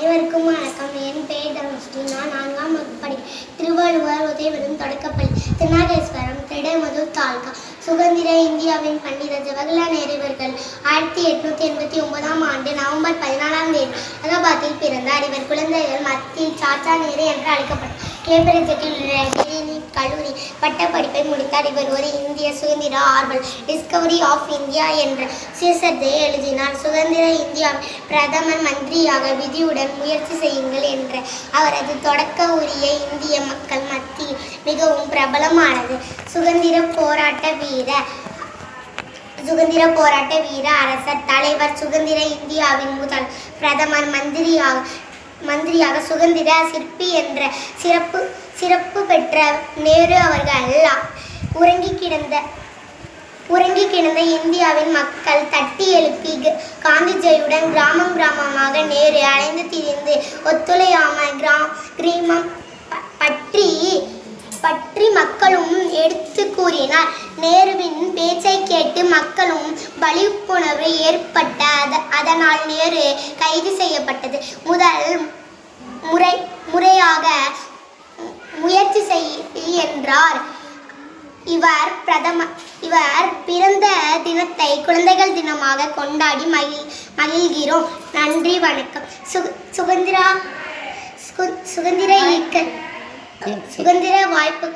அனைவருக்கும் வணக்கம். என் பெயர் தனுஷ்ரீ. நான் 4ஆம் வகுப்பு திருவள்ளுவர் உதயவனம் தொடக்கப்பள்ளி, திருநாகேஸ்வரம், திடைமதுர் தாலுகா. சுதந்திர இந்தியாவின் பண்டித ஜவஹர்லால் நேரு அவர்கள் 1889ஆம் ஆண்டு நவம்பர் 14ஆம் தேதி அலகாபாத்தில் பிறந்தார். இவர் குழந்தைகள் மத்தியில் சாச்சா நேரு என்று அழைக்கப்பட்டார். கேம்பிரிட்ஜில் உள்ள டிரினிட்டி கல்லூரி பட்டப்படிப்பை முடித்தார். இவர் ஒரு இந்திய சுதந்திர ஆர்வலர். டிஸ்கவரி ஆஃப் இந்தியா என்ற சுயசரிதை எழுதினார். சுதந்திர இந்தியாவின் பிரதம மந்திரியாக விதியுடன் முயற்சி செய்யுங்கள் என்ற அவரது தொடக்க உரை இந்திய மக்கள் மத்தியில் மிகவும் பிரபலமானது. சுதந்திர போராட்ட வீர அரசர் தலைவர். சுதந்திர இந்தியாவின் முதல் பிரதம மந்திரியாக சுதந்திர சிற்பி என்ற சிறப்பு பெற்ற நேரு அவர்கள் உறங்கி கிடந்த இந்தியாவின் மக்கள் தட்டி எழுப்பி காந்திஜியுடன் கிராமமாக நேரு அலைந்து திரிந்து ஒத்துழையாமல் கிராமம் பற்றி மக்களும் எடுத்து கூறினார். நேருவின் பேச்சை கேட்டு மக்களும் விழிப்புணர்வு ஏற்பட்ட அதனால் நேரு கைது செய்யப்பட்டது. முதல் முறையாக முயற்சி என்றார். இவர் பிறந்த தினத்தை குழந்தைகள் தினமாக கொண்டாடி மகிழ்கிறோம். நன்றி, வணக்கம். சுதந்திர வாய்ப்பு